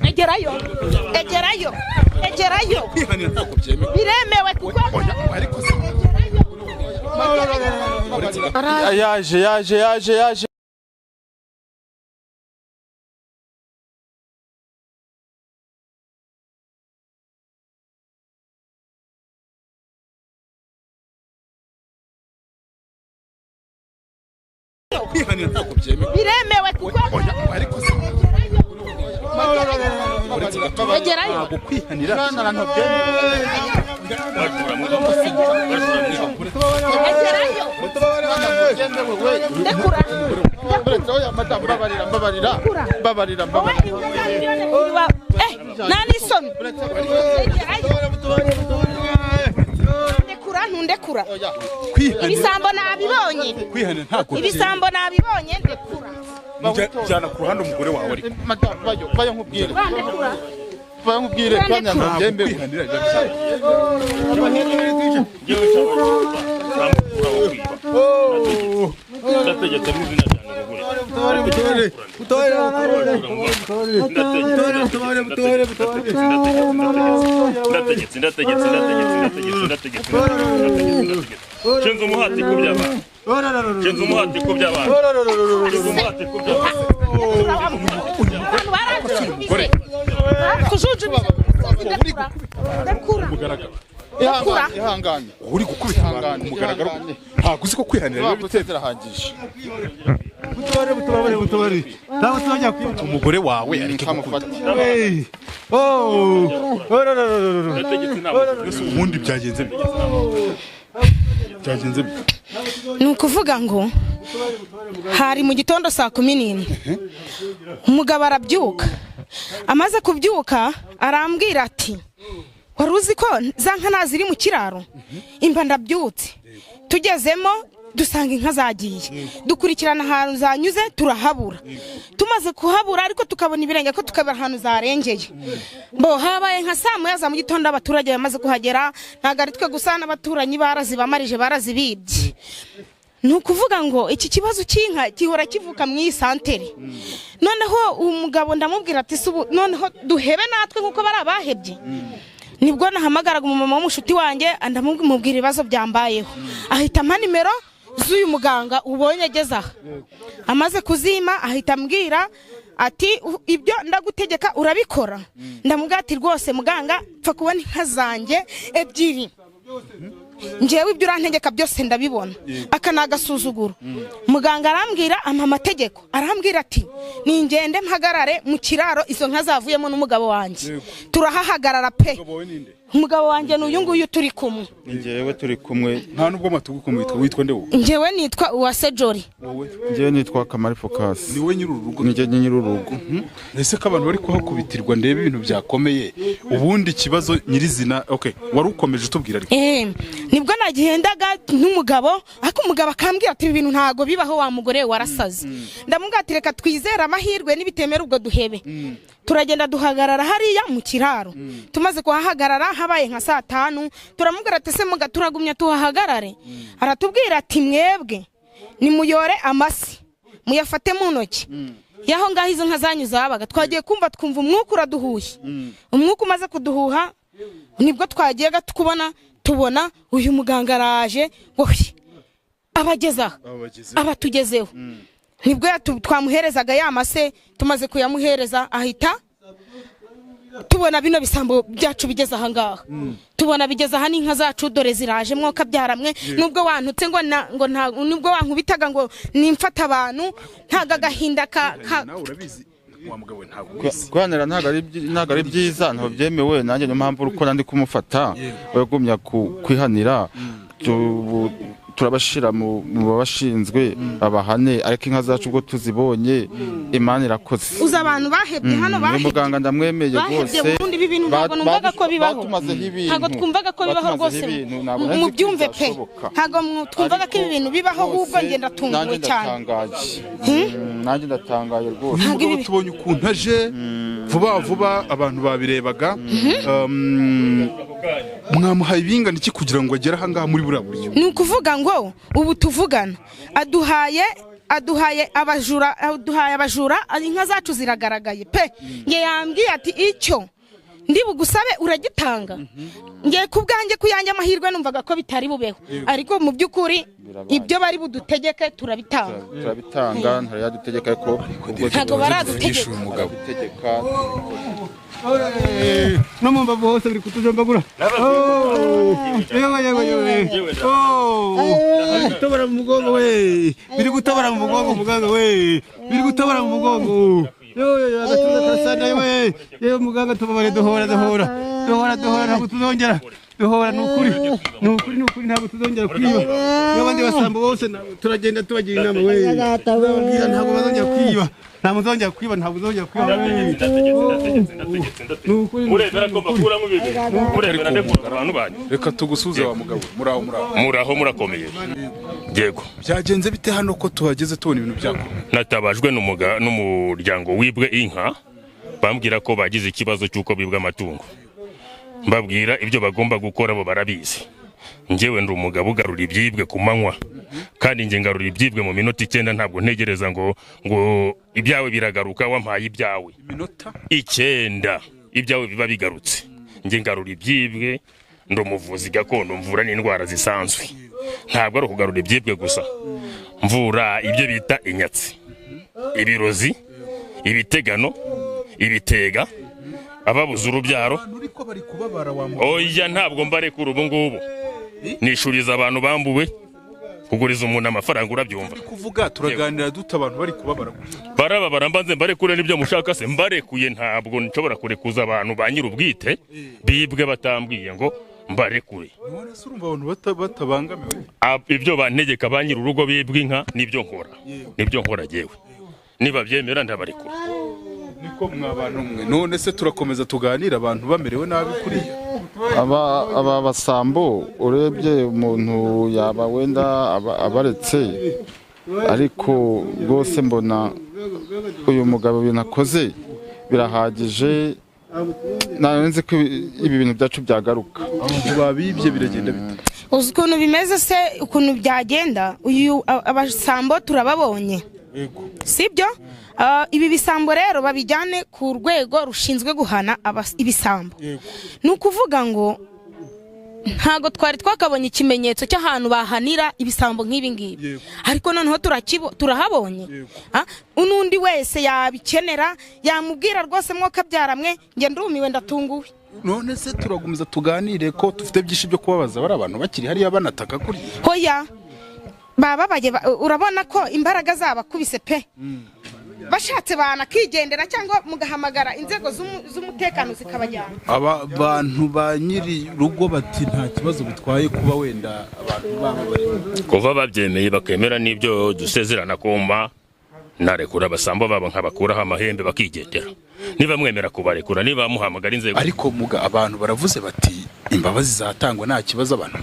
Egerayo. Biremewe kuko yaje biremewe kuko egerayo ndekura ibisambo nabibonye ibisambo nabibonye ndekura jana ku ruhande umugore wawe ariko bayo nkubwire kandi ntabyembe ndategetse mu izina Chenzo umuhati kuby'abana ihangane uri gukubita umugaragaro ntabwo uzi ko kwihanira bitezerahagije butobare ntabwo tuzajya kwica umugore wawe ariko kumufata ubundi byagenze ni ukuvuga ngo hari mu gitondo saa 10 umugabo arabyuka amaze kubyuka arambwira ati wari uzi ko za nka naziri mu kiraro imba ndabyutse tugezemo dusanga inka zagiye dukurikirana ahantu zanyuze turahabura tumaze kuhabura ariko tukabona ibirenge ko tukabara ahantu zarengeye bo habaye nka saa 9 za mu gitondo abaturage bamaze kuhagera ntago ari twe gusa n'abaturanyi barazibamarije barazibibye nukuvuga ngo iki kibazo cy'inka gihora kivuka mu isantere noneho umugabo ndamubwira ati noneho duhebe natwe nkuko bari abahebye nibwo nahamagaraga umumama w'umushuti wanjye ndamubwira ibibazo byambayeho ahita ampa nimero z'uyu muganga ubonye ageze aha amaze kuzima ahita ambwira ati ibyo ndagutegeka urabikora ndamubwira ati rwose muganga pfa kubona inka zanjye ebyiri njewe ibyo urantegeka byose ndabibona akanagasuzuguro muganga arambwira amategeko arambwira ati ningende mpagarare mu kiraro izo nka zavuyemo n'umugabo wanjye turahahagarara pe umugabo wanjye n'uyu nguyu turi kumwe njewe turi kumwe nta nubwo matugu kumwe witwa nde wowe njewe nitwa Uwase Jori njewe nitwa Kamari Focus ni we nyururugo nije nyururugo ese ko abantu bari kuhakubitirwa ndebe ibintu byakomeye ubundi kibazo nyirizina okay wari ukomeje utubwira ariko nibwo nagihendaga n'umugabo ariko umugabo akambwira ati ibintu ntago bibaho wa mugore warasaze ndamubwira ati reka twizera amahirwe nibitemera ubwo duhebe turagenda duhagarara hariya mu kiraro tumaze kuhahagarara habaye nka saa 5 turamubwira ati se muga turagumya tuhahagarare aratubwira ati mwebwe ni muyore amasi muyafate mu ntoki yaho ngaho izo nka zanyu zabaga twagiye kumva twumva umwuka uraduhuye umwuka umaze kuduhuha nibwo twagiye tukubona tubona uyu muganga araje abageza abatugezeho nibwo twamuherezaga yamase tumaze kuyamuhereza ahita tubona bino bisambo byacu bigeze aha ngaha tubona bigeze aha n'inka zacu dore ziraje mwoka byaramwe nubwo wantutse ngo nubwo wankubitaga ngo nimfata abantu ntaga gahinda nawe urabizi wa mugabo ntabwo kwanera ntago ari byiza ntabwo byemewe nanjye niyo mpamvu uko nandi kumufata wagumya kwihanira turabashira mu babashinzwe abahane ariko inka zacu ubwo tuzibonye Imana irakoze uza abantu bahebye hano bahebye muganga ndamwemeye rwose ubundi bibintu ntabwo numvaga ko bibaho ntabwo twumvaga ko bibaho rwose mu byumve pe ntabwo twumvaga ko ibintu bibaho ahubwo ngenda tunguwe cyane nanjye ndatangaye rwose ntabwo tubonye ukuntu aje vuba abantu babirebaga mwamuhaye ibingana iki kugira ngo agere aha ngaha muri buriya buryo ni ukuvuga ngo ubu tuvugana aduhaye aduhaye abajura inka zacu ziragaragaye pe nge yambwiye ati icyo ndi bugusabe uragitanga nge kubwanjye kuyanjye amahirwe numvaga ko bitari bubeho ariko mu by'ukuri ibyo bari budutegeke turabitanga ntari dutegeka ko ntago baradutegeka umugabo utegeka no mu mbavu hose biri kutujombagura gutobora mu mugongo we biri gutobora mu mugongo muganga we biri gutobora mu mugongo agatuza karasana we yewe muganga tubabare duhora ntabwo tuzongera duhora nukuri ntabwo tuzongera kwiba n'abandi basambo bose turagenda tubagira inama we tuzababwira ntabwo bazongera kwiba ntabwo uzongera kwiba urebera ko bakuramo ibintu urebera ndekura abantu banyu reka tugusuze wa mugabo muraho murakomeye yego byagenze bite hano ko tuhageze tubona ibintu byakomeye natabajwe n'umuryango wibwe inka bambwira ko bagize ikibazo cy'uko bibwa amatungo mbabwira ibyo bagomba gukora bo barabizi njyewe ndi umugabo ugarura ibyibwe ku manywa kandi nge ngarura ibyibwe mu minota 9 ntabwo ntegereza ngo ibyawe biragaruka wampaye ibyawe minota 9 ibyawe biba bigarutse nge ngarura ibyibwe ndi umuvuzi gakondo mvura n'indwara zisanzwe ntabwo ari ukugarura ibyibwe gusa mvura ibyo bita inyatsi ibirozi ibitegano ibitega ababuze urubyaro oya ntabwo mbarekura ubu ngubu nishuriza abantu bambuwe kuguriza umuntu amafaranga urabyumva kuvuga turaganira dute abantu bari barababara mbanze mbarekure n'ibyo mushaka se mbarekuye ntabwo nshobora kurekuza abantu ba nyir'ubwite bibwe batambwiye ngo mbarekure none se urumva abantu batabangamiwe ibyo bantegeka ba nyir'urugo bibwe inka nibyo nkora jewe niba byemera ndabarekura niko mwabana umwe none se turakomeza tuganira abantu bamerewe nabi kuriya aba basambo urebye umuntu yaba wenda abaretse ariko rwose mbona uyu mugabo binakoze birahagije nanze ko ibi bintu byacu byagaruka abantu babibye biragenda bite uzi ukuntu bimeze se ukuntu byagenda uyu abasambo turababonye sibyo ibi bisambo rero babijyane ku rwego rushinzwe guhana ibisambo ni ukuvuga ngo ntago twari twakabonye ikimenyetso cy'ahantu bahanira ibisambo nk'ibi ngibi ariko noneho turahabonye unundi wese yabikenera yamubwira rwose mwuka byaramwe nge ndumiwe ndatunguwe none se turagumiza tuganire ko dufite byinshi byo kubabaza bari abantu bakiri hariya banataka kuri hoya bababaye urabona ko imbaraga zabakubise pe bashatse banakigendera cyangwa mugahamagara inzego z'umutekano zikabajyana aba bantu ba nyiri rugo bati nta kibazo bitwaye kuba wenda abantu bari kuva babyemeye bakemera n'ibyo dusezerana kumba narekura abasambo babo nkabakuraho amahembe bakigendera niba mwemera kubarekura niba muhamagara inzego ariko muga abantu baravuze bati imbabazi zatangwa nta kibazo abantu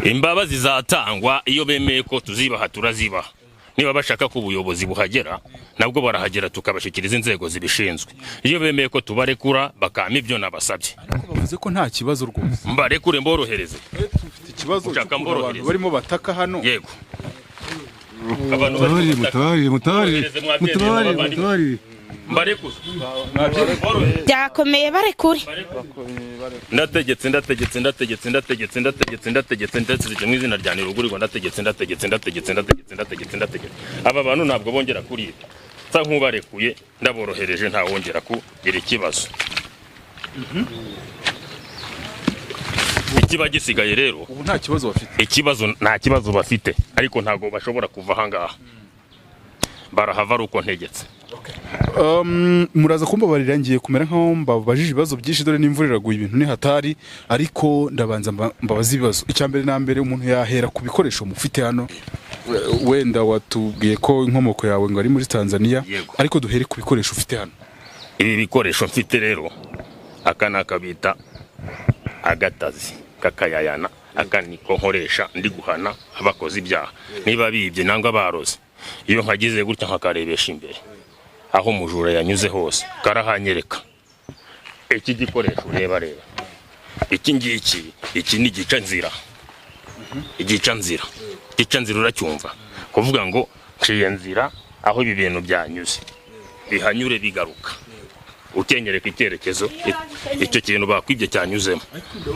imbabazi zatangwa iyo bemeye ko tuzibaha turazibaha niba bashaka ko ubuyobozi buhagera nabwo barahagera tukabashikiriza inzego zibishinzwe iyo bemeye ko tubarekura bakama ibyo nabasabye ariko bavuze ko nta kibazo rwose mbarekure mborohereze dufite ikibazo abantu barimo bataka hano yego abantu mutabari mbarekure byakomeye barekure ndategetse mu izina rya Nirugurigwa ndategetse aba bantu ntabwo bongera kuriba nsa nk'ubarekuye ndaborohereje nta wongera kugira ikibazo ikiba gisigaye rero ubu nta kibazo bafite nta kibazo bafite ariko ntabwo bashobora kuva ahangaha barahava ari uko ntegetse muraza kumbabarira ngiye kumera nkaho mbabajije ibibazo byinshi dore n'imvura iraguye ibintu ni hatari ariko ndabanza mbabaza ibibazo icyambere na mbere umuntu yahera ku bikoresho mufite hano wenda watubwiye ko inkomoko yawe ngo ari muri Tanzania ariko duhere ku bikoresho ufite hano ibi bikoresho mfite rero aka nakabita agatazi kakayayana akaniko nkoresha ndi guhana abakoze ibyaha niba bibye nangwa baroze iyo nkagize gutya nkakarebesha imbere aho umujura yanyuze hose karahanyereka iki gikoresho reba iki ngiki iki ni igica nzira uracyumva kuvuga ngo nciye nzira aho ibi bintu byanyuze bihanyure bigaruka ukenyereka icyerekezo icyo kintu bakwibye cyanyuzemo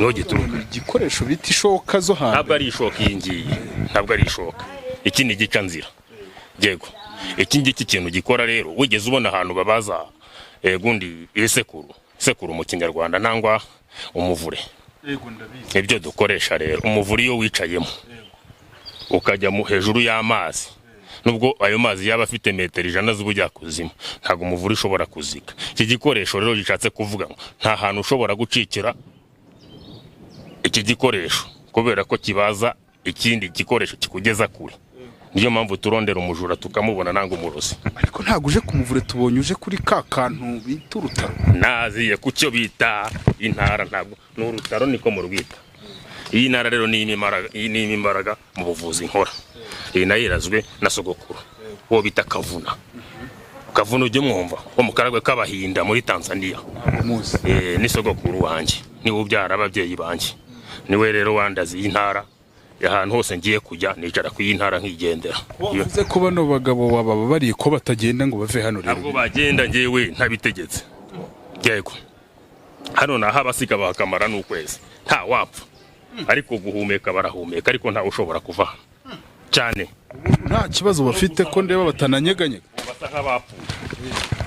no gituruka igikoresho bita ishoka zo hanze ntabwo ari ishoka iyi ngiyi ntabwo ari ishoka iki ni igica nzira yego iki ngiki kintu gikora rero wigeze ubona ahantu babaza gundi isekuru mu kinyarwanda nangwa umuvure ibyo dukoresha rero umuvure iyo wicayemo ukajya hejuru y'amazi nubwo ayo mazi yaba afite metero 100 z'ubujyakuzimu ntago umuvure ushobora kuzika iki gikoresho rero gishatse kuvuga ngo nta hantu ushobora gucikira iki gikoresho kubera ko kibaza ikindi gikoresho kikugeza kure niyo mpamvu turondera umujura tukamubona nanga umurozi ariko ntago uje kumuvure tubonye uje kuri ka kantu bita urutaro naziye kucyo bita intara ntabwo n'urutaro niko mu rwita iyi ntara rero ni imbaraga mu buvuzi nkora iyi nayo irazwe na sogokuru uwo bita kavuna ujye mwumva wo mu karagwe k'abahinda muri Tanzania ni sogokuru wanjye niwe ubyara ababyeyi banjye niwe rero wandazi y'intara ahantu hose ngiye kujya nicara ku y'intara nkigendera uvuze ko bano bagabo baba bari ko batagenda ngo bave hano rero ntabwo bagenda ngewe ntabitegetse yego hano naho abasiga bakamara n'ukwezi nta wapfa ariko guhumeka barahumeka ariko nta ushobora kuva cyane nta kibazo bafite ko ndeba batananyeganye basa nk'abapfuye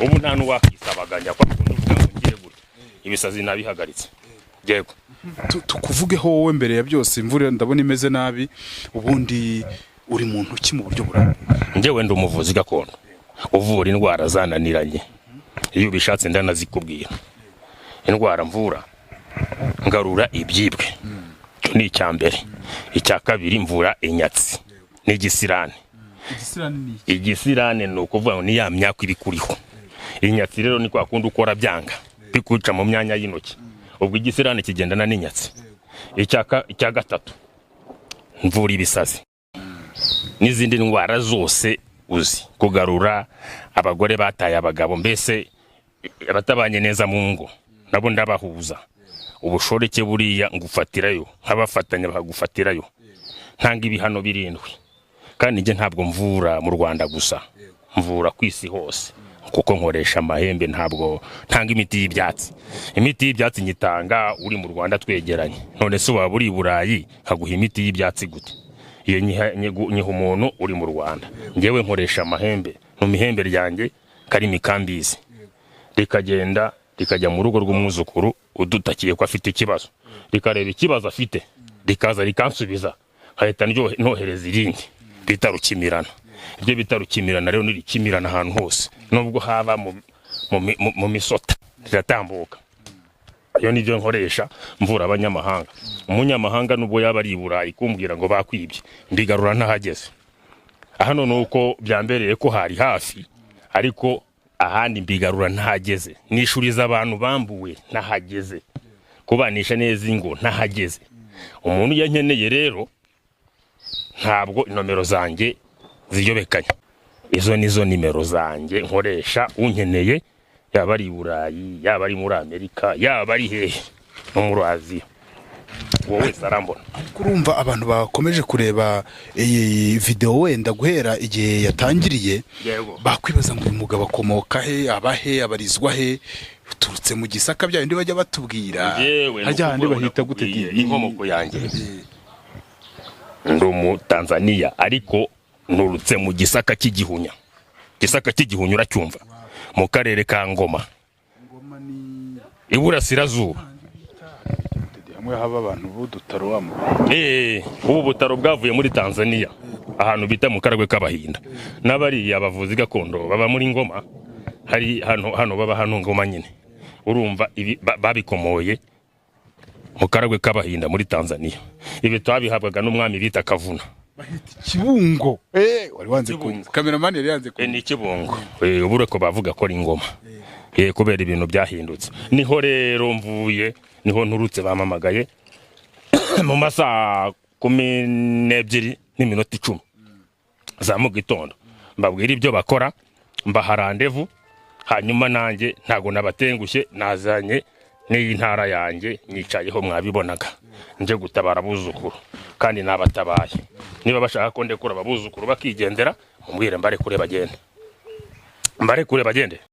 ubu nta n'uwakisabaganya kwa kundi uvuga ngo ngiye gutya ibisazi nabihagaritse yego tukuvugeho wowe mbere ya byose imvura ndabona imeze nabi ubundi uri muntu ki mu buryo burambye njyewe ndi umuvuzi gakondo uvura indwara zananiranye iyo bishatse ndanazikubwira indwara mvura ngarura ibyibwe ni icyambere icya kabiri mvura inyatsi n'igisirane igisirane ni ukuvuga ngo ni ya myaka ibikuriho inyatsi rero ni kwa kundi ukora byanga bikuca mu myanya y'intoki ubwo igisirane kigendana n'inyatsi icya gatatu mvura ibisazi n'izindi ndwara zose uzi kugarura abagore bataye abagabo mbese abatabanye neza mu ngo nabo ndabahuza ubushoreke buriya ngufatirayo nk'abafatanya bakagufatirayo ntanga ibihano birindwi kandi nge ntabwo mvura mu Rwanda gusa mvura ku isi hose kuko nkoresha amahembe ntabwo ntanga imiti y'ibyatsi nyitanga uri mu Rwanda twegeranye none se waba uri Burayi nkaguha imiti y'ibyatsi gute iyo nyiha umuntu uri mu Rwanda ngewe nkoresha amahembe mu mihembe ryanjye kari mikambizi rikagenda rikajya mu rugo rw'umwuzukuru udutakiye ko afite ikibazo rikareba ikibazo afite rikaza rikansubiza nkahita nohereza irindi bita rukimirana ibyo bita rukimirana rero nirikimirana ahantu hose nubwo haba mu misota riratambuka iyo nibyo nkoresha mvura abanyamahanga umunyamahanga nubwo yaba ari Burayi kumbwira ngo bakwibye mbigarura ntahageze hano nuko byambereye ko hari hafi ariko ahandi mbigarura ntahageze nishuriza abantu bambuwe ntahageze kubanisha neza ingo ntahageze umuntu yankeneye rero ntabwo inomero zanjye ziyobekanya izo nizo nimero zanjye nkoresha unkeneye yaba ari Burayi yaba ari muri Amerika yaba ari hehe no muri Aziya wowe sarambona kurumva abantu bakomeje kureba iyi video wenda guhera igihe yatangiriye bakwibaza ngo uyu mugabo akomoka he abahe abarizwa he turutse mu Gisaka bya bindi bajya batubwira hajya handi bahita gute inkomoko yanjye ndumu Tanzania ariko nurutse mu Gisaka cy'igihunya uracyumva mu karere ka Ngoma iburasirazuba hamwe haba abantu budutaro wamo ubu butaro bwavuye muri Tanzania ahantu bita mu karagwe k'abahinda n'abari abavuzi gakondo baba muri Ngoma hari hano baba hano Ngoma nyine urumva ibi babikomoye mu karagwe k'abahinda muri Tanzania ibi twabihabwaga n'umwami bita Kavuna Kibungo wari wanze kumva cameraman yari yanze kumva ni Kibungo ubure ko bavuga ko ari Ngoma kubera ibintu byahindutse niho rero mvuye niho nturutse bamamagaye mu masaha 12:10 za mu gitondo mbabwira ibyo bakora mbaha rendezvous hanyuma nanjye ntago nabatengushye nazanye n'iyi ntara yanjye nyicayeho mwabibonaga nje gutabara abuzukuru kandi nabatabaye niba bashaka ko ndekura abuzukuru bakigendera mumbwire mbare kure bagende